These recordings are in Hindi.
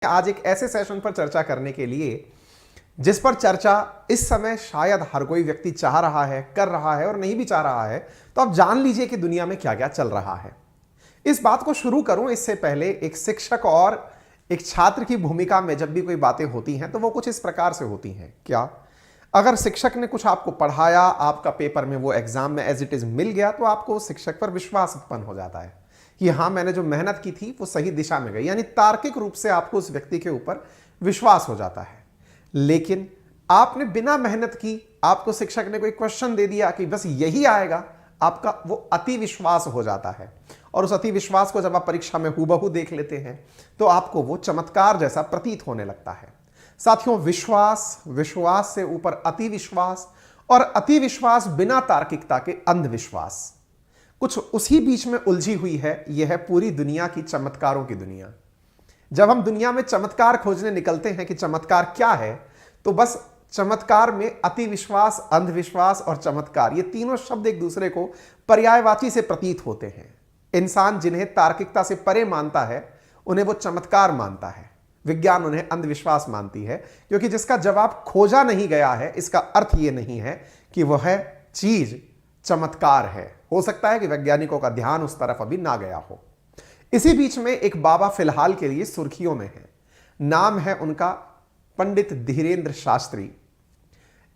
आज एक ऐसे सेशन पर चर्चा करने के लिए जिस पर चर्चा इस समय शायद हर कोई व्यक्ति चाह रहा है, कर रहा है और नहीं भी चाह रहा है, तो आप जान लीजिए कि दुनिया में क्या क्या चल रहा है। इस बात को शुरू करूं इससे पहले एक शिक्षक और एक छात्र की भूमिका में जब भी कोई बातें होती हैं तो वो कुछ इस प्रकार से होती हैं। क्या अगर शिक्षक ने कुछ आपको पढ़ाया, आपका पेपर में वो एग्जाम में एज इट इज मिल गया, तो आपको शिक्षक पर विश्वास उत्पन्न हो जाता है कि हाँ, मैंने जो मेहनत की थी वो सही दिशा में गई, यानी तार्किक रूप से आपको उस व्यक्ति के ऊपर विश्वास हो जाता है। लेकिन आपने बिना मेहनत की, आपको शिक्षक ने कोई क्वेश्चन दे दिया कि बस यही आएगा, आपका वो अति विश्वास हो जाता है और उस अति विश्वास को जब आप परीक्षा में हूबहू देख लेते हैं तो आपको वो चमत्कार जैसा प्रतीत होने लगता है। साथियों, विश्वास, विश्वास से ऊपर अति विश्वास और अति विश्वास बिना तार्किकता के अंधविश्वास, कुछ उसी बीच में उलझी हुई है। यह है पूरी दुनिया की चमत्कारों की दुनिया। जब हम दुनिया में चमत्कार खोजने निकलते हैं कि चमत्कार क्या है, तो बस चमत्कार में अति विश्वास, अंधविश्वास और चमत्कार, ये तीनों शब्द एक दूसरे को पर्यायवाची से प्रतीत होते हैं। इंसान जिन्हें तार्किकता से परे मानता है उन्हें वो चमत्कार मानता है, विज्ञान उन्हें अंधविश्वास मानती है, क्योंकि जिसका जवाब खोजा नहीं गया है इसका अर्थ ये नहीं है कि वह चीज चमत्कार है। हो सकता है कि वैज्ञानिकों का ध्यान उस तरफ अभी ना गया हो। इसी बीच में एक बाबा फिलहाल के लिए सुर्खियों में है। नाम है उनका पंडित धीरेंद्र शास्त्री।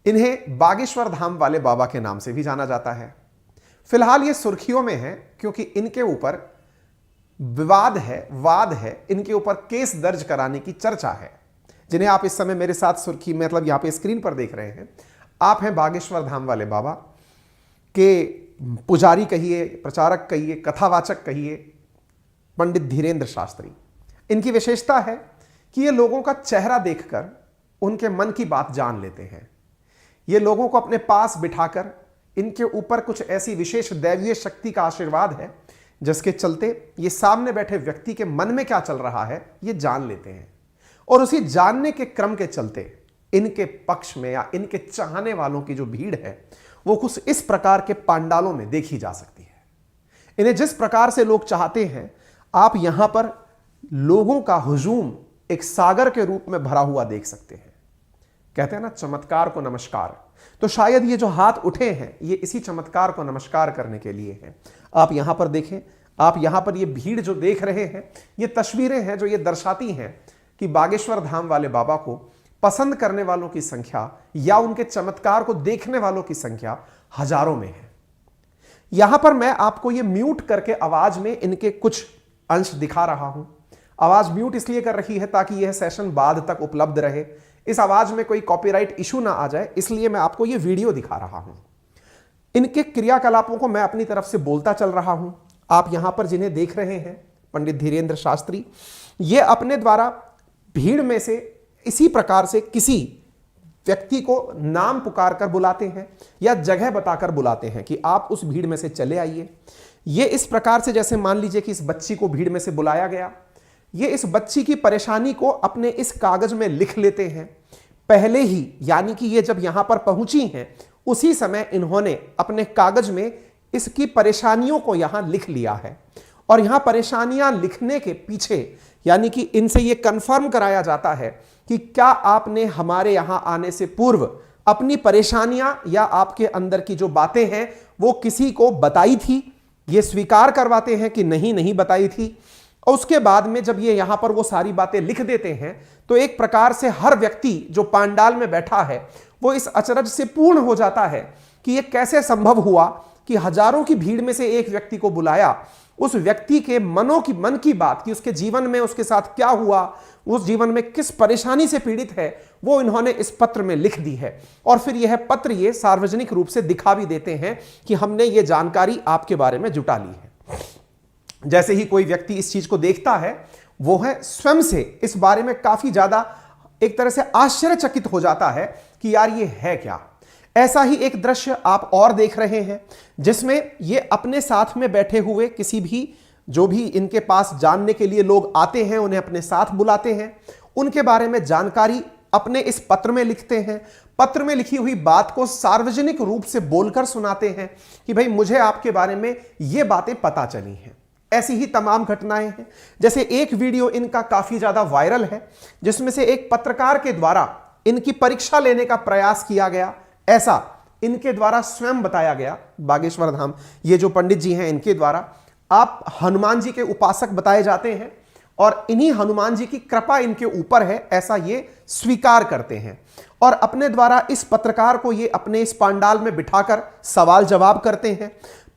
इन्हें बागेश्वर धाम वाले बाबा के नाम से भी जाना जाता है। फिलहाल ये सुर्खियों में है क्योंकि इनके ऊपर विवाद है, वाद है, इनके ऊपर केस दर्ज कराने की चर्चा है। जिन्हें आप इस समय मेरे साथ सुर्खी मतलब यहां पे स्क्रीन पर देख रहे हैं, आप हैं बागेश्वर धाम वाले बाबा के पुजारी कहिए, प्रचारक कहिए, कथावाचक कहिए, पंडित धीरेंद्र शास्त्री। इनकी विशेषता है कि ये लोगों का चेहरा देखकर उनके मन की बात जान लेते हैं। ये लोगों को अपने पास बिठाकर इनके ऊपर कुछ ऐसी विशेष दैवीय शक्ति का आशीर्वाद है जिसके चलते ये सामने बैठे व्यक्ति के मन में क्या चल रहा है ये जान लेते हैं। और उसी जानने के क्रम के चलते इनके पक्ष में या इनके चाहने वालों की जो भीड़ है वो कुछ इस प्रकार के पांडालों में देखी जा सकती है। इन्हें जिस प्रकार से लोग चाहते हैं, आप यहां पर लोगों का हुजूम एक सागर के रूप में भरा हुआ देख सकते हैं। कहते हैं ना, चमत्कार को नमस्कार। तो शायद ये जो हाथ उठे हैं ये इसी चमत्कार को नमस्कार करने के लिए हैं। आप यहां पर देखें, आप यहां पर ये भीड़ जो देख रहे हैं, ये तस्वीरें हैं जो ये दर्शाती हैं कि बागेश्वर धाम वाले बाबा को पसंद करने वालों की संख्या या उनके चमत्कार को देखने वालों की संख्या हजारों में है। यहां पर मैं आपको ये म्यूट करके आवाज में इनके कुछ अंश दिखा रहा हूं। आवाज म्यूट इसलिए कर रही है ताकि यह सेशन बाद तक उपलब्ध रहे, इस आवाज में कोई कॉपीराइट इशू ना आ जाए, इसलिए मैं आपको यह वीडियो दिखा रहा हूं। इनके क्रियाकलापों को मैं अपनी तरफ से बोलता चल रहा हूं। आप यहां पर जिन्हें देख रहे हैं, पंडित धीरेंद्र शास्त्री, ये अपने द्वारा भीड़ में से इसी प्रकार से किसी व्यक्ति को नाम पुकार कर बुलाते हैं या जगह बताकर बुलाते हैं कि आप उस भीड़ में से चले आइए। ये इस प्रकार से, जैसे मान लीजिए कि इस बच्ची को भीड़ में से बुलाया गया, ये इस बच्ची की परेशानी को अपने इस कागज में लिख लेते हैं पहले ही, यानी कि ये जब यहां पर पहुंची हैं उसी समय इन्होंने अपने कागज में इसकी परेशानियों को यहां लिख लिया है। और यहां परेशानियां लिखने के पीछे यानी कि इनसे यह कंफर्म कराया जाता है कि क्या आपने हमारे यहां आने से पूर्व अपनी परेशानियां या आपके अंदर की जो बातें हैं वो किसी को बताई थी। ये स्वीकार करवाते हैं कि नहीं, नहीं बताई थी। और उसके बाद में जब ये यहां पर वो सारी बातें लिख देते हैं तो एक प्रकार से हर व्यक्ति जो पांडाल में बैठा है वो इस अचरज से पूर्ण हो जाता है कि ये कैसे संभव हुआ कि हजारों की भीड़ में से एक व्यक्ति को बुलाया, उस व्यक्ति के मन की बात कि उसके जीवन में उसके साथ क्या हुआ, उस जीवन में किस परेशानी से पीड़ित है, वो इन्होंने इस पत्र में लिख दी है। और फिर यह पत्र ये सार्वजनिक रूप से दिखा भी देते हैं कि हमने ये जानकारी आपके बारे में जुटा ली है। जैसे ही कोई व्यक्ति इस चीज को देखता है वो है स्वयं से इस बारे में काफी ज्यादा एक तरह से आश्चर्यचकित हो जाता है कि यार ये है क्या। ऐसा ही एक दृश्य आप और देख रहे हैं जिसमें ये अपने साथ में बैठे हुए किसी भी, जो भी इनके पास जानने के लिए लोग आते हैं उन्हें अपने साथ बुलाते हैं, उनके बारे में जानकारी अपने इस पत्र में लिखते हैं। पत्र में लिखी हुई बात को सार्वजनिक रूप से बोलकर सुनाते हैं कि भाई मुझे आपके बारे में ये बातें पता चली हैं। ऐसी ही तमाम घटनाएं हैं। जैसे एक वीडियो इनका काफी ज्यादा वायरल है, जिसमें से एक पत्रकार के द्वारा इनकी परीक्षा लेने का प्रयास किया गया, ऐसा इनके द्वारा स्वयं बताया गया। बागेश्वर धाम ये जो पंडित जी हैं, इनके द्वारा आप हनुमान जी के उपासक बताए जाते हैं और इन्हीं हनुमान जी की कृपा इनके ऊपर है, ऐसा ये स्वीकार करते हैं और अपने द्वारा इस पत्रकार को ये अपने इस पंडाल में बिठाकर सवाल जवाब करते हैं।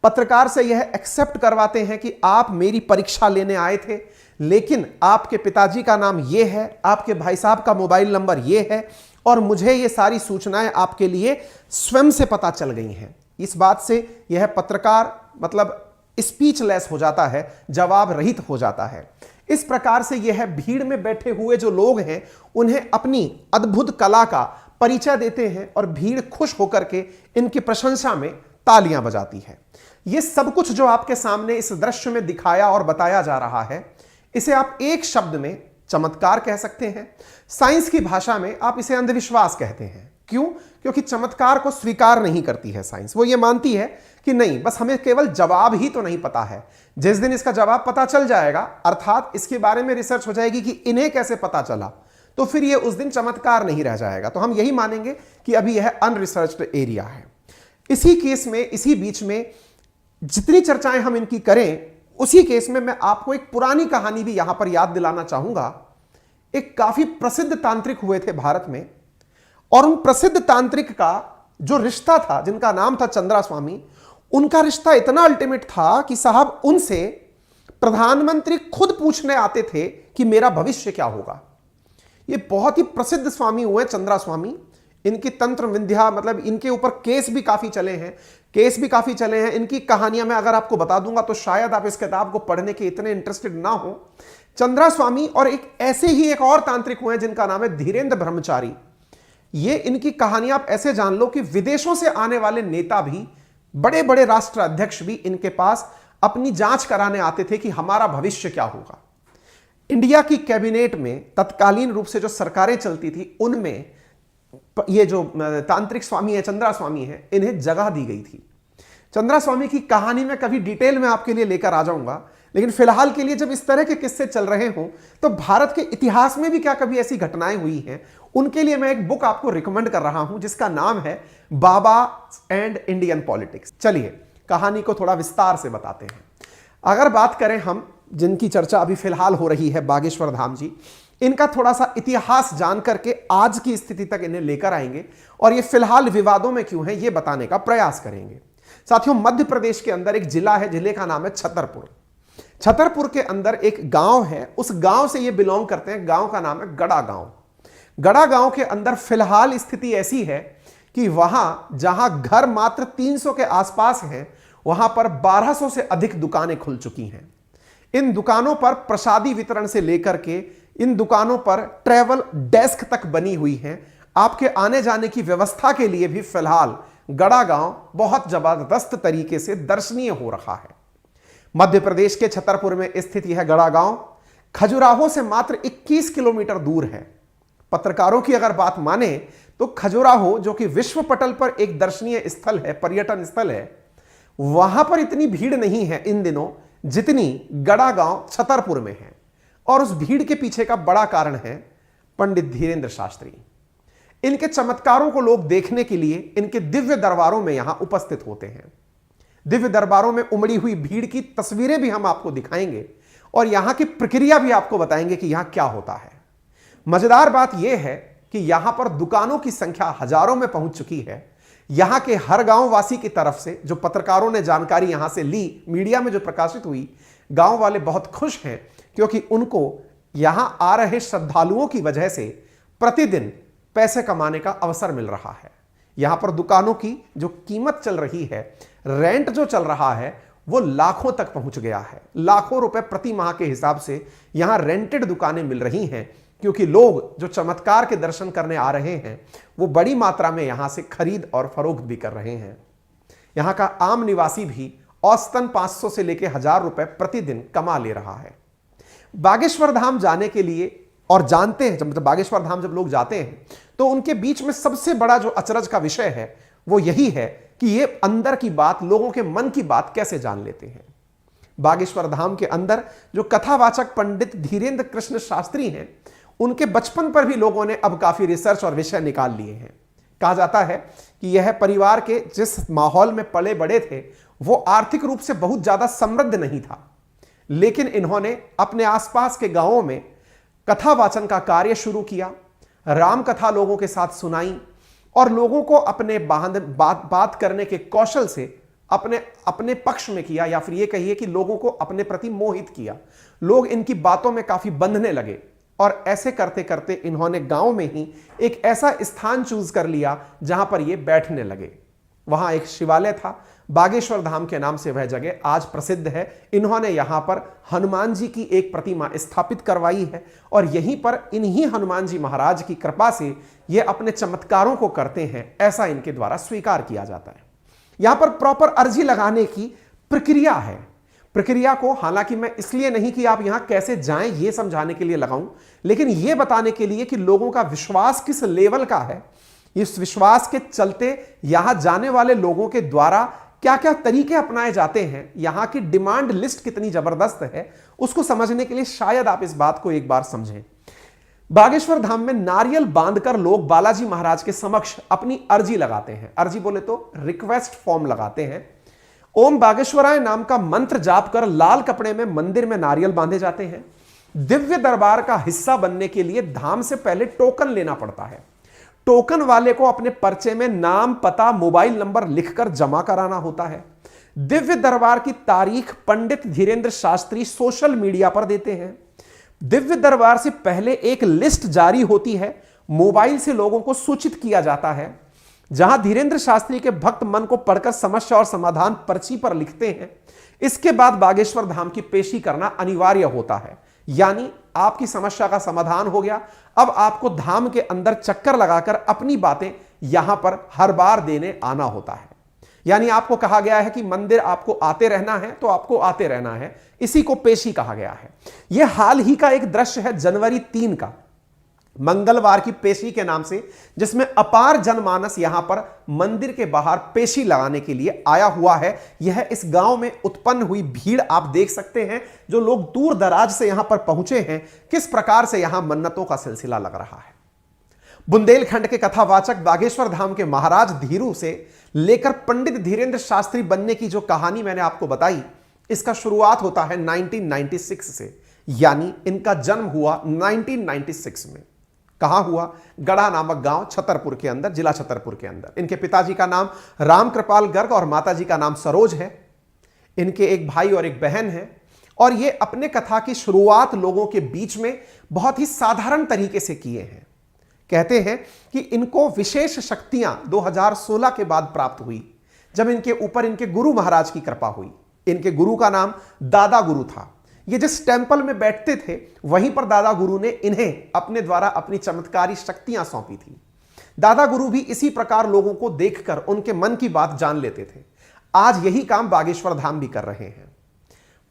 पत्रकार से यह एक्सेप्ट करवाते हैं कि आप मेरी परीक्षा लेने आए थे, लेकिन आपके पिताजी का नाम यह है, आपके भाई साहब का मोबाइल नंबर यह है और मुझे ये सारी सूचनाएं आपके लिए स्वयं से पता चल गई हैं। इस बात से यह पत्रकार मतलब स्पीचलेस हो जाता है, जवाब रहित हो जाता है। इस प्रकार से यह भीड़ में बैठे हुए जो लोग हैं उन्हें अपनी अद्भुत कला का परिचय देते हैं और भीड़ खुश होकर के इनकी प्रशंसा में तालियां बजाती है। यह सब कुछ जो आपके सामने इस दृश्य में दिखाया और बताया जा रहा है, इसे आप एक शब्द में चमत्कार कह सकते हैं। साइंस की भाषा में आप इसे अंधविश्वास कहते हैं। क्यों? क्योंकि चमत्कार को स्वीकार नहीं करती है साइंस। वो ये मानती है कि नहीं, बस हमें केवल जवाब ही तो नहीं पता है, जिस दिन इसका जवाब पता चल जाएगा, अर्थात इसके बारे में रिसर्च हो जाएगी कि इन्हें कैसे पता चला, तो फिर ये उस दिन चमत्कार नहीं रह जाएगा। तो हम यही मानेंगे कि अभी यह अनरिसर्च्ड एरिया है। इसी केस में, इसी बीच में जितनी चर्चाएं हम इनकी करें, उसी केस में मैं आपको एक पुरानी कहानी भी यहां पर याद दिलाना चाहूंगा। एक काफी प्रसिद्ध तांत्रिक हुए थे भारत में और उन प्रसिद्ध तांत्रिक का जो रिश्ता था, जिनका नाम था चंद्रा स्वामी, उनका रिश्ता इतना अल्टीमेट था कि साहब उनसे प्रधानमंत्री खुद पूछने आते थे कि मेरा भविष्य क्या होगा। ये बहुत ही प्रसिद्ध स्वामी हुए चंद्रा स्वामी। इनकी तंत्र विद्या मतलब इनके ऊपर केस भी काफी चले हैं, इनकी कहानियां मैं अगर आपको बता दूंगा तो शायद आप इस किताब को पढ़ने के इतने इंटरेस्टेड ना हो। चंद्रा स्वामी और एक ऐसे ही एक और तांत्रिक हुए जिनका नाम है धीरेन्द्र ब्रह्मचारी। ये इनकी कहानियां आप ऐसे जान लो कि विदेशों से आने वाले नेता भी, बड़े बड़े राष्ट्र अध्यक्ष भी इनके पास अपनी जांच कराने आते थे कि हमारा भविष्य क्या होगा। इंडिया की कैबिनेट में तत्कालीन रूप से जो सरकारें चलती थी, उनमें ये जो तांत्रिक स्वामी है, चंद्रा स्वामी है, इन्हें जगह दी गई थी। चंद्रा स्वामी की कहानी में कभी डिटेल में आपके लिए लेकर आ जाऊंगा, लेकिन फिलहाल के लिए जब इस तरह के किस्से चल रहे हों तो भारत के इतिहास में भी क्या कभी ऐसी घटनाएं हुई हैं, उनके लिए मैं एक बुक आपको रिकमेंड कर रहा हूं जिसका नाम है बाबा एंड इंडियन पॉलिटिक्स। चलिए कहानी को थोड़ा विस्तार से बताते हैं। अगर बात करें हम जिनकी चर्चा अभी फिलहाल हो रही है, बागेश्वर धाम जी, इनका थोड़ा सा इतिहास जान करके आज की स्थिति तक इन्हें लेकर आएंगे और ये फिलहाल विवादों में क्यों है ये बताने का प्रयास करेंगे। साथियों, मध्य प्रदेश के अंदर एक जिला है, जिले का नाम है छतरपुर। छतरपुर के अंदर एक गांव है, उस गांव से ये बिलोंग करते हैं। गांव का नाम है गड़ा गांव। गड़ा गांव के अंदर फिलहाल स्थिति ऐसी है कि वहां जहां घर मात्र 300 के आसपास हैं, वहां पर 1200 से अधिक दुकानें खुल चुकी हैं। इन दुकानों पर प्रसादी वितरण से लेकर के इन दुकानों पर ट्रैवल डेस्क तक बनी हुई हैं। आपके आने जाने की व्यवस्था के लिए भी फिलहाल गड़ा गांव बहुत जबरदस्त तरीके से दर्शनीय हो रहा है। मध्य प्रदेश के छतरपुर में स्थित यह गड़ा गांव खजुराहो से मात्र 21 किलोमीटर दूर है। पत्रकारों की अगर बात माने तो खजुराहो, जो कि विश्व पटल पर एक दर्शनीय स्थल है, पर्यटन स्थल है, वहां पर इतनी भीड़ नहीं है इन दिनों जितनी गड़ा गांव छतरपुर में है। और उस भीड़ के पीछे का बड़ा कारण है पंडित धीरेन्द्र शास्त्री। इनके चमत्कारों को लोग देखने के लिए इनके दिव्य दरबारों में यहां उपस्थित होते हैं। दिव्य दरबारों में उमड़ी हुई भीड़ की तस्वीरें भी हम आपको दिखाएंगे और यहां की प्रक्रिया भी आपको बताएंगे कि यहां क्या होता है। मजेदार बात यह है कि यहां पर दुकानों की संख्या हजारों में पहुंच चुकी है। यहां के हर गांव वासी की तरफ से जो पत्रकारों ने जानकारी यहां से ली, मीडिया में जो प्रकाशित हुई, गांव वाले बहुत खुश हैं क्योंकि उनको यहां आ रहे श्रद्धालुओं की वजह से प्रतिदिन पैसे कमाने का अवसर मिल रहा है। यहां पर दुकानों की जो कीमत चल रही है, रेंट जो चल रहा है, वो लाखों तक पहुंच गया है। लाखों रुपए प्रति माह के हिसाब से यहां रेंटेड दुकानें मिल रही हैं क्योंकि लोग जो चमत्कार के दर्शन करने आ रहे हैं वो बड़ी मात्रा में यहां से खरीद और फरोख्त भी कर रहे हैं। यहां का आम निवासी भी औसतन 500 से लेकर 1000 रुपए प्रतिदिन कमा ले रहा है। बागेश्वर धाम जाने के लिए और जानते हैं, जब बागेश्वर धाम जब लोग जाते हैं तो उनके बीच में सबसे बड़ा जो अचरज का विषय है वो यही है कि ये अंदर की बात, लोगों के मन की बात कैसे जान लेते हैं। बागेश्वर धाम के अंदर जो कथावाचक पंडित धीरेन्द्र कृष्ण शास्त्री हैं, उनके बचपन पर भी लोगों ने अब काफी रिसर्च और विषय निकाल लिए हैं। कहा जाता है कि यह परिवार के जिस माहौल में पले बड़े थे वो आर्थिक रूप से बहुत ज्यादा समृद्ध नहीं था, लेकिन इन्होंने अपने आसपास के गांवों में कथावाचन का कार्य शुरू किया, राम कथा लोगों के साथ सुनाई और लोगों को अपने बात करने के कौशल से अपने पक्ष में किया, या फिर यह कहिए कि लोगों को अपने प्रति मोहित किया। लोग इनकी बातों में काफी बंधने लगे और ऐसे करते करते इन्होंने गांव में ही एक ऐसा स्थान चूज कर लिया जहां पर ये बैठने लगे। वहां एक शिवालय था, बागेश्वर धाम के नाम से वह जगह आज प्रसिद्ध है। इन्होंने यहां पर हनुमान जी की एक प्रतिमा स्थापित करवाई है और यहीं पर इन्हीं हनुमान जी महाराज की कृपा से ये अपने चमत्कारों को करते हैं, ऐसा इनके द्वारा स्वीकार किया जाता है। यहां पर प्रॉपर अर्जी लगाने की प्रक्रिया है। प्रक्रिया को हालांकि मैं इसलिए नहीं कि आप यहां कैसे जाएं ये समझाने के लिए लगाऊं, लेकिन यह बताने के लिए कि लोगों का विश्वास किस लेवल का है, इस विश्वास के चलते यहां जाने वाले लोगों के द्वारा क्या क्या तरीके अपनाए जाते हैं, यहां की डिमांड लिस्ट कितनी जबरदस्त है, उसको समझने के लिए शायद आप इस बात को एक बार समझें। बागेश्वर धाम में नारियल बांधकर लोग बालाजी महाराज के समक्ष अपनी अर्जी लगाते हैं। अर्जी बोले तो रिक्वेस्ट फॉर्म लगाते हैं। ओम बागेश्वराय नाम का मंत्र जाप कर लाल कपड़े में मंदिर में नारियल बांधे जाते हैं। दिव्य दरबार का हिस्सा बनने के लिए धाम से पहले टोकन लेना पड़ता है। टोकन वाले को अपने पर्चे में नाम, पता, मोबाइल नंबर लिखकर जमा कराना होता है। दिव्य दरबार की तारीख पंडित धीरेन्द्र शास्त्री सोशल मीडिया पर देते हैं। दिव्य दरबार से पहले एक लिस्ट जारी होती है, मोबाइल से लोगों को सूचित किया जाता है, जहां धीरेन्द्र शास्त्री के भक्त मन को पढ़कर समस्या और समाधान पर्ची पर लिखते हैं। इसके बाद बागेश्वर धाम की पेशी करना अनिवार्य होता है, यानी आपकी समस्या का समाधान हो गया, अब आपको धाम के अंदर चक्कर लगाकर अपनी बातें यहां पर हर बार देने आना होता है। यानी आपको कहा गया है कि मंदिर आपको आते रहना है तो आपको आते रहना है, इसी को पेशी कहा गया है। यह हाल ही का एक दृश्य है जनवरी 3 का, मंगलवार की पेशी के नाम से, जिसमें अपार जनमानस यहां पर मंदिर के बाहर पेशी लगाने के लिए आया हुआ है। यह इस गांव में उत्पन्न हुई भीड़ आप देख सकते हैं, जो लोग दूर दराज से यहां पर पहुंचे हैं, किस प्रकार से यहां मन्नतों का सिलसिला लग रहा है। बुंदेलखंड के कथावाचक बागेश्वर धाम के महाराज धीरू से लेकर पंडित धीरेन्द्र शास्त्री बनने की जो कहानी मैंने आपको बताई, इसका शुरुआत होता है 1996 से, यानी इनका जन्म हुआ 1996 में। कहां हुआ? गढ़ा नामक गांव छतरपुर के अंदर, जिला छतरपुर के अंदर। इनके पिताजी का नाम रामकृपाल गर्ग और माताजी का नाम सरोज है। इनके एक भाई और एक बहन है और ये अपने कथा की शुरुआत लोगों के बीच में बहुत ही साधारण तरीके से किए हैं। कहते हैं कि इनको विशेष शक्तियां 2016 के बाद प्राप्त हुई, जब इनके ऊपर इनके गुरु महाराज की कृपा हुई। इनके गुरु का नाम दादा गुरु था। ये जिस टेंपल में बैठते थे वहीं पर दादा गुरु ने इन्हें अपने द्वारा अपनी चमत्कारी शक्तियां सौंपी थी। दादा गुरु भी इसी प्रकार लोगों को देखकर उनके मन की बात जान लेते थे। आज यही काम बागेश्वर धाम भी कर रहे हैं।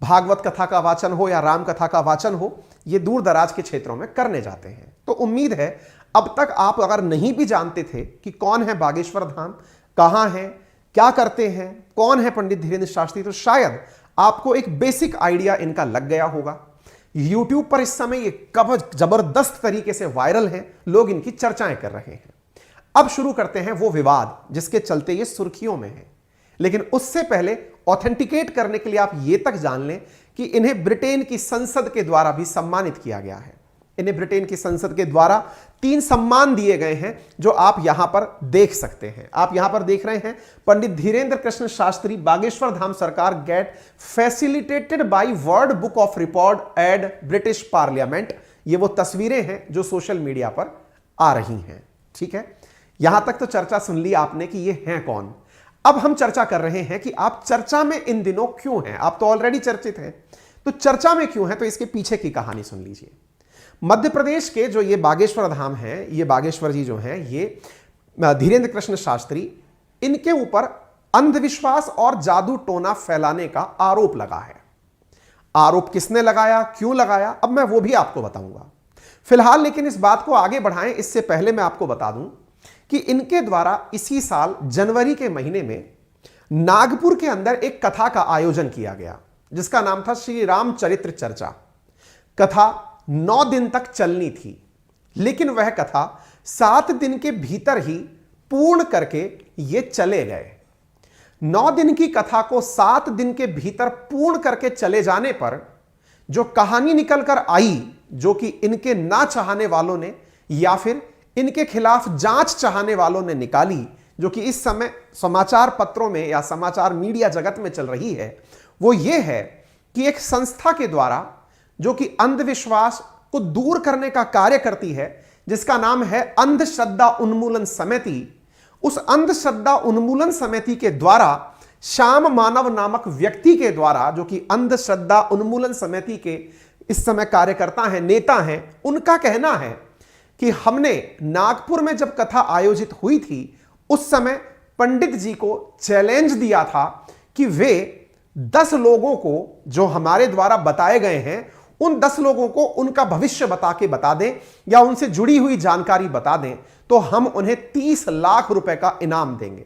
भागवत कथा का वाचन हो या राम कथा का वाचन हो, ये दूर दराज के क्षेत्रों में करने जाते हैं। तो उम्मीद है अब तक आप अगर नहीं भी जानते थे कि कौन है बागेश्वर धाम, कहां है, क्या करते हैं, कौन है पंडित धीरेन्द्र शास्त्री, तो शायद आपको एक बेसिक आइडिया इनका लग गया होगा। YouTube पर इस समय ये कब जबरदस्त तरीके से वायरल है, लोग इनकी चर्चाएं कर रहे हैं। अब शुरू करते हैं वो विवाद जिसके चलते ये सुर्खियों में है, लेकिन उससे पहले ऑथेंटिकेट करने के लिए आप ये तक जान लें कि इन्हें ब्रिटेन की संसद के द्वारा भी सम्मानित किया गया है। इन्हें ब्रिटेन की संसद के द्वारा 3 सम्मान दिए गए हैं, जो आप यहां पर देख सकते हैं। आप यहां पर देख रहे हैं पंडित Dhirendra Krishna Shastri Bageshwar Dham Sarkar get facilitated by world book of record at British parliament. ये वो तस्वीरें हैं जो सोशल मीडिया पर आ रही हैं। ठीक है, यहां तक तो चर्चा सुन ली आपने कि ये हैं कौन। अब हम चर्चा कर रहे हैं कि आप चर्चा में इन दिनों क्यों हैं। आप तो ऑलरेडी चर्चित हैं, तो चर्चा में क्यों हैं, तो इसके पीछे की कहानी सुन लीजिए। मध्य प्रदेश के जो ये बागेश्वर धाम है, ये बागेश्वर जी जो हैं, ये धीरेन्द्र कृष्ण शास्त्री, इनके ऊपर अंधविश्वास और जादू टोना फैलाने का आरोप लगा है। आरोप किसने लगाया, क्यों लगाया, अब मैं वो भी आपको बताऊंगा। फिलहाल लेकिन इस बात को आगे बढ़ाएं इससे पहले मैं आपको बता दूं कि इनके द्वारा इसी साल जनवरी के महीने में नागपुर के अंदर एक कथा का आयोजन किया गया। जिसका नाम था श्री रामचरित्र चर्चा। कथा 9 दिन तक चलनी थी, लेकिन वह कथा 7 दिन के भीतर ही पूर्ण करके ये चले गए। 9 दिन की कथा को 7 दिन के भीतर पूर्ण करके चले जाने पर जो कहानी निकल कर आई, जो कि इनके ना चाहने वालों ने या फिर इनके खिलाफ जांच चाहने वालों ने निकाली, जो कि इस समय समाचार पत्रों में या समाचार मीडिया जगत में चल रही है, वो ये है कि एक संस्था के द्वारा जो कि अंधविश्वास को दूर करने का कार्य करती है, जिसका नाम है अंधश्रद्धा उन्मूलन समिति, उस अंधश्रद्धा उन्मूलन समिति के द्वारा श्याम मानव नामक व्यक्ति के द्वारा, जो कि अंधश्रद्धा उन्मूलन समिति के इस समय कार्यकर्ता हैं, नेता हैं, उनका कहना है कि हमने नागपुर में जब कथा आयोजित हुई थी उस समय पंडित जी को चैलेंज दिया था कि वे 10 लोगों को जो हमारे द्वारा बताए गए हैं, उन 10 लोगों को उनका भविष्य बता दें या उनसे जुड़ी हुई जानकारी बता दें, तो हम उन्हें 30 लाख रुपए का इनाम देंगे।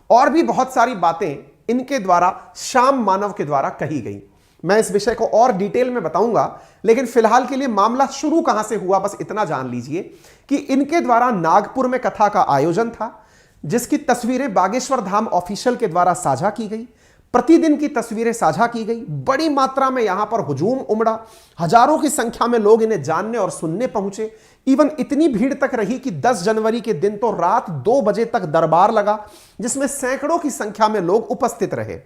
और भी बहुत सारी बातें इनके द्वारा श्याम मानव के द्वारा कही गई। मैं इस विषय को और डिटेल में बताऊंगा, लेकिन फिलहाल के लिए मामला शुरू कहां से हुआ बस इतना जान लीजिए कि इनके द्वारा नागपुर में कथा का आयोजन था, जिसकी तस्वीरें बागेश्वर धाम ऑफिशियल के द्वारा साझा की गई। प्रतिदिन की तस्वीरें साझा की गई। बड़ी मात्रा में यहां पर हुजूम उमड़ा, हजारों की संख्या में लोग इन्हें जानने और सुनने पहुंचे। इवन इतनी भीड़ तक रही कि 10 जनवरी के दिन तो रात 2 बजे तक दरबार लगा, जिसमें सैकड़ों की संख्या में लोग उपस्थित रहे।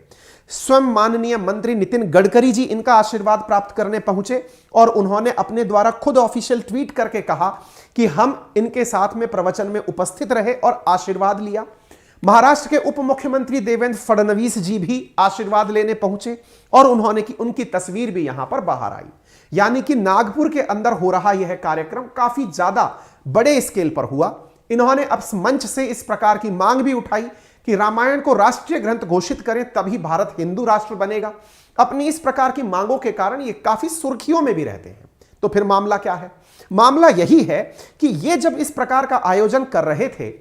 स्वयं माननीय मंत्री नितिन गडकरी जी इनका आशीर्वाद प्राप्त करने पहुंचे और उन्होंने अपने द्वारा खुद ऑफिशियल ट्वीट करके कहा कि हम इनके साथ में प्रवचन में उपस्थित रहे और आशीर्वाद लिया। महाराष्ट्र के उप मुख्यमंत्री देवेंद्र फडणवीस जी भी आशीर्वाद लेने पहुंचे और उनकी तस्वीर भी यहां पर बाहर आई। यानी कि नागपुर के अंदर हो रहा यह कार्यक्रम काफी ज्यादा बड़े स्केल पर हुआ। इन्होंने अब मंच से इस प्रकार की मांग भी उठाई कि रामायण को राष्ट्रीय ग्रंथ घोषित करें, तभी भारत हिंदू राष्ट्र बनेगा। अपनी इस प्रकार की मांगों के कारण ये काफी सुर्खियों में भी रहते हैं। तो फिर मामला क्या है? मामला यही है कि ये जब इस प्रकार का आयोजन कर रहे थे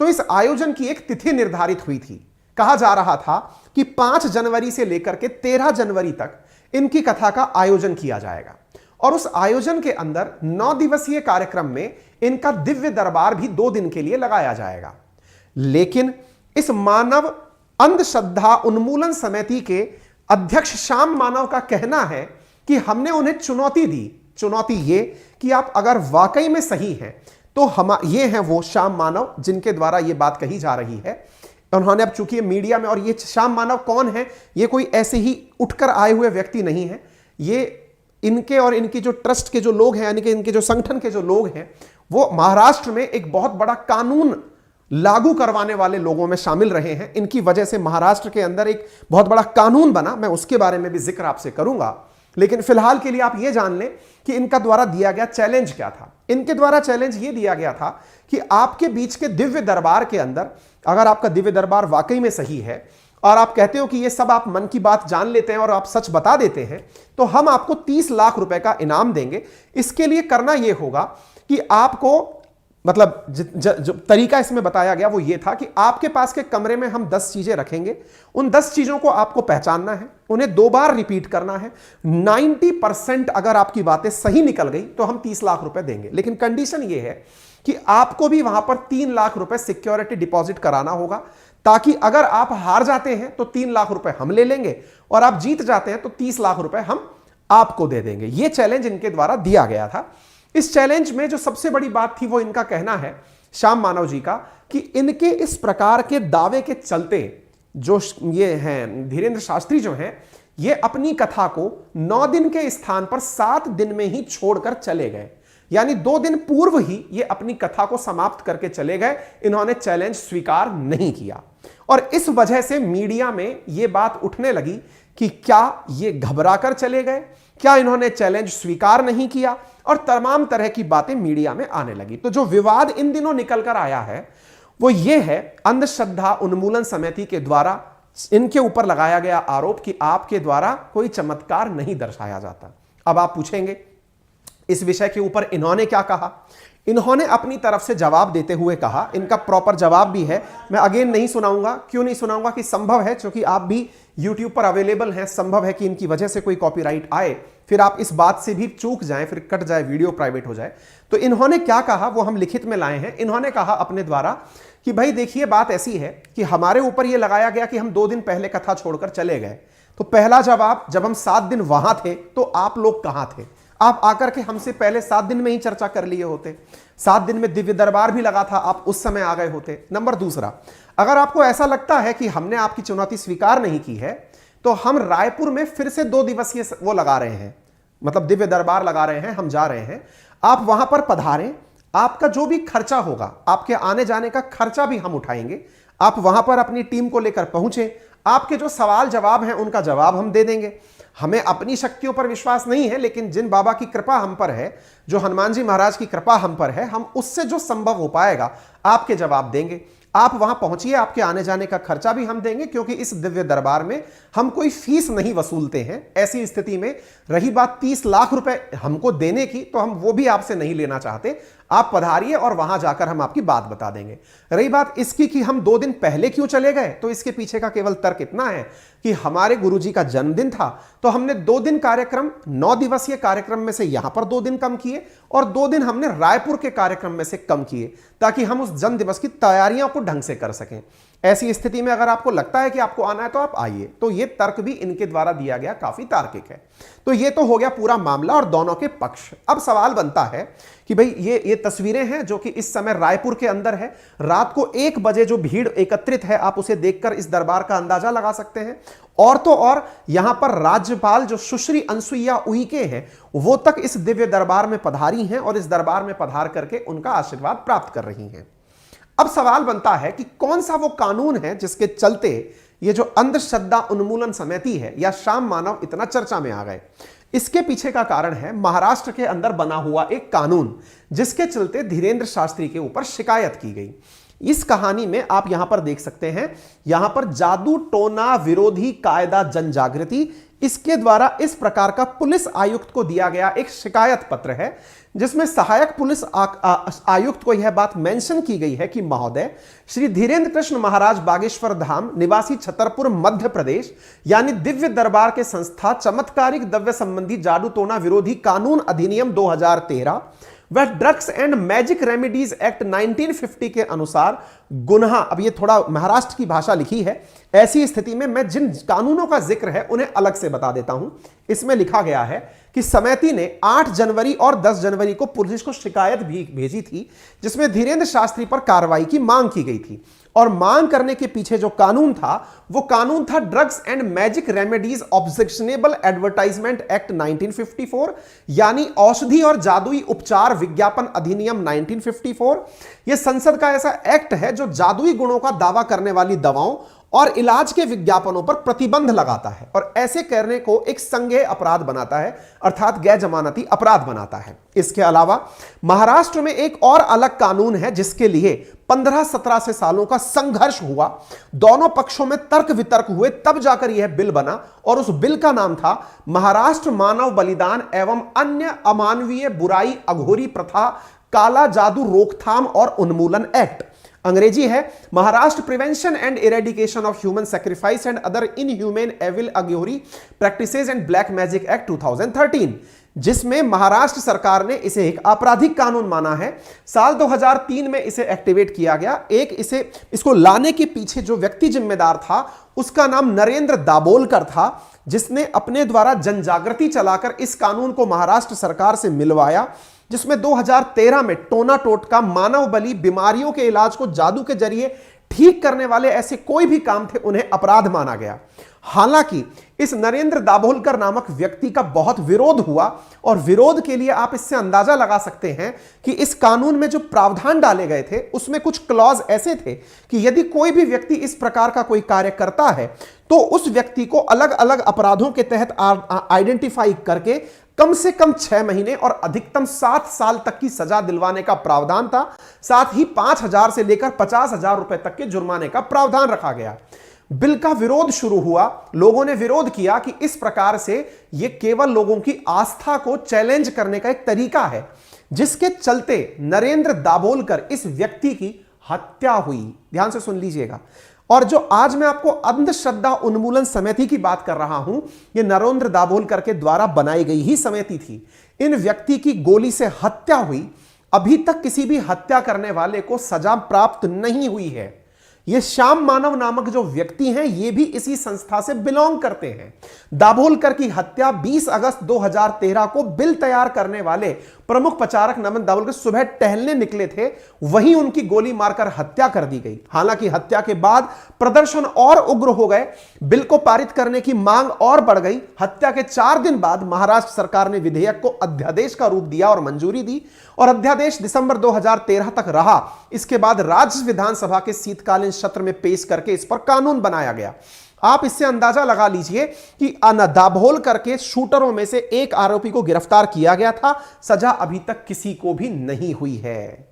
तो इस आयोजन की एक तिथि निर्धारित हुई थी। कहा जा रहा था कि 5 जनवरी से लेकर के 13 जनवरी तक इनकी कथा का आयोजन किया जाएगा और उस आयोजन के अंदर 9 दिवसीय कार्यक्रम में इनका दिव्य दरबार भी 2 दिन के लिए लगाया जाएगा। लेकिन इस मानव अंधश्रद्धा उन्मूलन समिति के अध्यक्ष श्याम मानव का कहना है कि हमने उन्हें चुनौती दी। चुनौती ये कि आप अगर वाकई में सही हैं तो हम ये हैं वो श्याम मानव जिनके द्वारा ये बात कही जा रही है। उन्होंने अब चूंकि मीडिया में, और ये श्याम मानव कौन है, ये कोई ऐसे ही उठकर आए हुए व्यक्ति नहीं है। ये इनके और इनकी जो ट्रस्ट के जो लोग हैं, यानी कि इनके जो संगठन के जो लोग हैं, वो महाराष्ट्र में एक बहुत बड़ा कानून लागू करवाने वाले लोगों में शामिल रहे हैं। इनकी वजह से महाराष्ट्र के अंदर एक बहुत बड़ा कानून बना। मैं उसके बारे में भी जिक्र आपसे करूंगा, लेकिन फिलहाल के लिए आप यह जान लें कि इनका द्वारा दिया गया चैलेंज क्या था। इनके द्वारा चैलेंज यह दिया गया था कि आपके बीच के दिव्य दरबार के अंदर, अगर आपका दिव्य दरबार वाकई में सही है और आप कहते हो कि ये सब आप मन की बात जान लेते हैं और आप सच बता देते हैं, तो हम आपको 30 लाख रुपए का इनाम देंगे। इसके लिए करना यह होगा कि आपको, मतलब जो तरीका इसमें बताया गया वो ये था कि आपके पास के कमरे में हम 10 चीजें रखेंगे। उन 10 चीजों को आपको पहचानना है, उन्हें 2 बार रिपीट करना है। 90% अगर आपकी बातें सही निकल गई तो हम 30 लाख रुपए देंगे। लेकिन कंडीशन ये है कि आपको भी वहां पर 3 लाख रुपए सिक्योरिटी डिपॉजिट कराना होगा, ताकि अगर आप हार जाते हैं तो 3 लाख रुपए हम ले लेंगे और आप जीत जाते हैं तो 30 लाख रुपए हम आपको दे देंगे। यह चैलेंज इनके द्वारा दिया गया था। इस चैलेंज में जो सबसे बड़ी बात थी वो इनका कहना है, श्याम मानव जी का, कि इनके इस प्रकार के दावे के चलते जो ये हैं धीरेन्द्र शास्त्री जो हैं, ये अपनी कथा को 9 दिन के स्थान पर 7 दिन में ही छोड़कर चले गए। यानी 2 दिन पूर्व ही ये अपनी कथा को समाप्त करके चले गए। इन्होंने चैलेंज स्वीकार नहीं किया और इस वजह से मीडिया में यह बात उठने लगी कि क्या ये घबरा कर चले गए, क्या इन्होंने चैलेंज स्वीकार नहीं किया, और तमाम तरह की बातें मीडिया में आने लगी। तो जो विवाद इन दिनों निकल कर आया है वो ये है अंधश्रद्धा उन्मूलन समिति के द्वारा इनके ऊपर लगाया गया आरोप कि आपके द्वारा कोई चमत्कार नहीं दर्शाया जाता। अब आप पूछेंगे इस विषय के ऊपर इन्होंने क्या कहा। इन्होंने अपनी तरफ से जवाब देते हुए कहा, इनका प्रॉपर जवाब भी है, मैं अगेन नहीं सुनाऊंगा। क्यों नहीं सुनाऊंगा कि संभव है, क्योंकि आप भी YouTube पर अवेलेबल हैं, संभव है कि इनकी वजह से कोई कॉपीराइट आए, फिर आप इस बात से भी चूक जाएं, फिर कट जाए, वीडियो प्राइवेट हो जाए। तो इन्होंने क्या कहा वो हम लिखित में लाए हैं। इन्होंने कहा अपने द्वारा कि भाई देखिए, बात ऐसी है कि हमारे ऊपर यह लगाया गया कि हम 2 दिन पहले कथा छोड़कर चले गए। तो पहला जवाब, जब हम 7 दिन वहां थे तो आप लोग कहां थे? आप आकर के हमसे पहले 7 दिन में ही चर्चा कर लिए होते। 7 दिन में दिव्य दरबार भी लगा था, आप उस समय आ गए होते। नंबर दूसरा, अगर आपको ऐसा लगता है कि हमने आपकी चुनौती स्वीकार नहीं की है, तो हम रायपुर में फिर से 2 दिवसीय वो लगा रहे हैं, मतलब दिव्य दरबार लगा रहे हैं, हम जा रहे हैं, आप वहां पर पधारें। आपका जो भी खर्चा होगा, आपके आने जाने का खर्चा भी हम उठाएंगे। आप वहां पर अपनी टीम को लेकर पहुंचे, आपके जो सवाल जवाब हैं उनका जवाब हम दे देंगे। हमें अपनी शक्तियों पर विश्वास नहीं है, लेकिन जिन बाबा की कृपा हम पर है, जो हनुमान जी महाराज की कृपा हम पर है, हम उससे जो संभव हो पाएगा आपके जवाब देंगे। आप वहां पहुंचिए, आपके आने जाने का खर्चा भी हम देंगे, क्योंकि इस दिव्य दरबार में हम कोई फीस नहीं वसूलते हैं। ऐसी स्थिति में रही बात 30 लाख रुपए हमको देने की, तो हम वो भी आपसे नहीं लेना चाहते। आप पधारिए और वहां जाकर हम आपकी बात बता देंगे। रही बात इसकी कि हम 2 दिन पहले क्यों चले गए, तो इसके पीछे का केवल तर्क इतना है कि हमारे गुरुजी का जन्मदिन था, तो हमने 2 दिन कार्यक्रम, 9 दिवसीय कार्यक्रम में से यहां पर 2 दिन कम किए और 2 दिन हमने रायपुर के कार्यक्रम में से कम किए, ताकि हम उस जन्म दिवस की तैयारियों को ढंग से कर सकें। ऐसी स्थिति में अगर आपको लगता है कि आपको आना है तो आप आइए। तो यह तर्क भी इनके द्वारा दिया गया काफी तार्किक है। तो यह तो हो गया पूरा मामला और दोनों के पक्ष। अब सवाल बनता है कि भाई ये तस्वीरें हैं जो कि इस समय रायपुर के अंदर है। रात को 1 बजे जो भीड़ एकत्रित है, आप उसे देखकर इस दरबार का अंदाजा लगा सकते हैं। और तो और यहां पर राज्यपाल जो सुश्री अनसुईया उइके हैं, वो तक इस दिव्य दरबार में पधारी हैं और इस दरबार में पधार करके उनका आशीर्वाद प्राप्त कर रही हैं। अब सवाल बनता है कि कौन सा वो कानून है जिसके चलते ये जो अंधश्रद्धा उन्मूलन समिति है या श्याम मानव इतना चर्चा में आ गए। इसके पीछे का कारण है महाराष्ट्र के अंदर बना हुआ एक कानून, जिसके चलते धीरेन्द्र शास्त्री के ऊपर शिकायत की गई। इस कहानी में आप यहां पर देख सकते हैं, यहां पर जादू टोना विरोधी कायदा जन जागृति, इसके द्वारा इस प्रकार का पुलिस आयुक्त को दिया गया एक शिकायत पत्र है, जिसमें सहायक पुलिस आयुक्त को यह बात मेंशन की गई है कि महोदय, श्री धीरेन्द्र कृष्ण महाराज बागेश्वर धाम निवासी छतरपुर मध्य प्रदेश यानी दिव्य दरबार के संस्था चमत्कारिक द्रव्य संबंधी जादू टोना विरोधी कानून अधिनियम 2013 वह drugs and magic remedies act 1950 के अनुसार गुनाह, अब ये थोड़ा महाराष्ट्र की भाषा लिखी है, ऐसी स्थिति में मैं जिन कानूनों का जिक्र है उन्हें अलग से बता देता हूं। इसमें लिखा गया है कि समिति ने 8 जनवरी और 10 जनवरी को पुलिस को शिकायत भी भेजी थी, जिसमें धीरेन्द्र शास्त्री पर कार्रवाई की मांग की गई थी। और मांग करने के पीछे जो कानून था, वो कानून था drugs and magic remedies objectionable advertisement act 1954, यानी औषधि और जादुई उपचार विज्ञापन अधिनियम 1954। यह संसद का ऐसा एक्ट है जो जादुई गुणों का दावा करने वाली दवाओं और इलाज के विज्ञापनों पर प्रतिबंध लगाता है और ऐसे करने को एक संज्ञेय अपराध बनाता है, अर्थात गैर जमानती अपराध बनाता है। इसके अलावा महाराष्ट्र में एक और अलग कानून है, जिसके लिए 15-17 से सालों का संघर्ष हुआ, दोनों पक्षों में तर्क वितर्क हुए, तब जाकर यह बिल बना और उस बिल का नाम था महाराष्ट्र मानव बलिदान एवं अन्य अमानवीय बुराई अघोरी प्रथा काला जादू रोकथाम और उन्मूलन एक्ट। अंग्रेजी है Maharashtra prevention and eradication of human sacrifice and other inhuman evil Aghori practices and black magic act 2013, जिसमें महाराष्ट्र सरकार ने इसे एक आपराधिक कानून माना है। साल 2003 में इसे एक्टिवेट किया गया। इसको लाने के पीछे जो व्यक्ति जिम्मेदार था, उसका नाम नरेंद्र दाभोलकर था, जिसने अपने द्वारा जन जागृति चलाकर इस कानून को महाराष्ट्र सरकार से मिलवाया, जिसमें 2013 में टोना टोटका, मानव बलि, बीमारियों के इलाज को जादू के जरिए ठीक करने वाले ऐसे कोई भी काम थे, उन्हें अपराध माना गया। हालांकि इस नरेंद्र दाभोलकर नामक व्यक्ति का बहुत विरोध हुआ और विरोध के लिए आप इससे अंदाजा लगा सकते हैं कि इस कानून में जो प्रावधान डाले गए थे, उसमें कुछ क्लॉज ऐसे थे कि यदि कोई भी व्यक्ति इस प्रकार का कोई कार्य करता है तो उस व्यक्ति को अलग अलग अपराधों के तहत आइडेंटिफाई करके कम से कम 6 महीने और अधिकतम 7 साल तक की सजा दिलवाने का प्रावधान था। साथ ही 5,000 से लेकर 50,000 रुपए तक के जुर्माने का प्रावधान रखा गया। बिल का विरोध शुरू हुआ, लोगों ने विरोध किया कि इस प्रकार से यह केवल लोगों की आस्था को चैलेंज करने का एक तरीका है। जिसके चलते नरेंद्र दाभोलकर इस व्यक्ति की हत्या हुई। ध्यान से सुन लीजिएगा। और जो आज मैं आपको अंधश्रद्धा उन्मूलन समिति की बात कर रहा हूं, यह नरेंद्र दाभोलकर के द्वारा बनाई गई ही समिति थी। इन व्यक्ति की गोली से हत्या हुई। अभी तक किसी भी हत्या करने वाले को सजा प्राप्त नहीं हुई है। ये श्याम मानव नामक जो व्यक्ति हैं, ये भी इसी संस्था से बिलोंग करते हैं। दाभोलकर की हत्या 20 अगस्त 2013 को बिल तैयार करने वाले प्रमुख प्रचारक नमन दाभोलकर सुबह टहलने निकले थे, वहीं उनकी गोली मारकर हत्या कर दी गई। हालांकि हत्या के बाद प्रदर्शन और उग्र हो गए, बिल को पारित करने की मांग और बढ़ गई। हत्या के 4 दिन बाद महाराष्ट्र सरकार ने विधेयक को अध्यादेश का रूप दिया और मंजूरी दी, और अध्यादेश दिसंबर 2013 तक रहा। इसके बाद राज्य विधानसभा के शीतकालीन सत्र में पेश करके इस पर कानून बनाया गया। आप इससे अंदाजा लगा लीजिए कि दाभोलकर के शूटरों में से एक आरोपी को गिरफ्तार किया गया था। सजा अभी तक किसी को भी नहीं हुई है।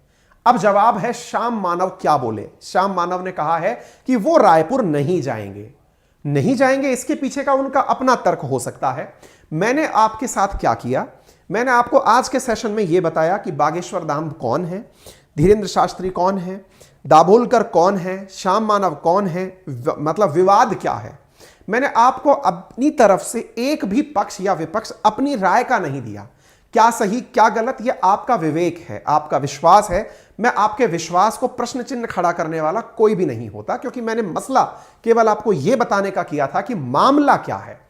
अब जवाब है श्याम मानव क्या बोले। श्याम मानव ने कहा है कि वो रायपुर नहीं जाएंगे। नहीं जाएंगे, इसके पीछे का उनका अपना तर्क हो सकता है। मैंने आपके साथ क्या किया, मैंने आपको आज के सेशन में यह बताया कि बागेश्वर धाम कौन है, धीरेंद्र शास्त्री कौन है, दाभोलकर कौन है, श्याम मानव कौन है, मतलब विवाद क्या है। मैंने आपको अपनी तरफ से एक भी पक्ष या विपक्ष अपनी राय का नहीं दिया। क्या सही क्या गलत यह आपका विवेक है, आपका विश्वास है। मैं आपके विश्वास को प्रश्न चिन्ह खड़ा करने वाला कोई भी नहीं होता, क्योंकि मैंने मसला केवल आपको यह बताने का किया था कि मामला क्या है।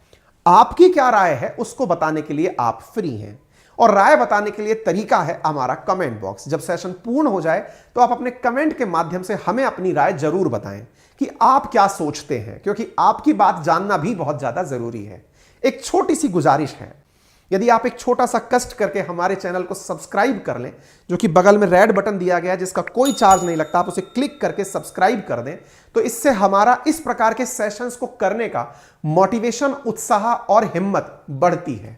आपकी क्या राय है उसको बताने के लिए आप फ्री हैं, और राय बताने के लिए तरीका है हमारा कमेंट बॉक्स। जब सेशन पूर्ण हो जाए तो आप अपने कमेंट के माध्यम से हमें अपनी राय जरूर बताएं कि आप क्या सोचते हैं, क्योंकि आपकी बात जानना भी बहुत ज्यादा जरूरी है। एक छोटी सी गुजारिश है, यदि आप एक छोटा सा कष्ट करके हमारे चैनल को सब्सक्राइब कर लें, जो कि बगल में रेड बटन दिया गया है जिसका कोई चार्ज नहीं लगता, आप उसे क्लिक करके सब्सक्राइब कर दें, तो इससे हमारा इस प्रकार के सेशंस को करने का मोटिवेशन, उत्साह और हिम्मत बढ़ती है।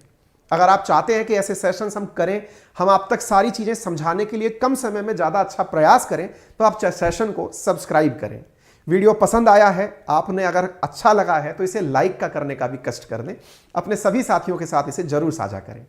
अगर आप चाहते हैं कि ऐसे सेशंस हम करें, हम आप तक सारी चीजें समझाने के लिए कम समय में ज्यादा अच्छा प्रयास करें, तो आप सेशन को सब्सक्राइब करें। वीडियो पसंद आया है, आपने अगर अच्छा लगा है तो इसे लाइक का करने का भी कष्ट कर लें। अपने सभी साथियों के साथ इसे जरूर साझा करें।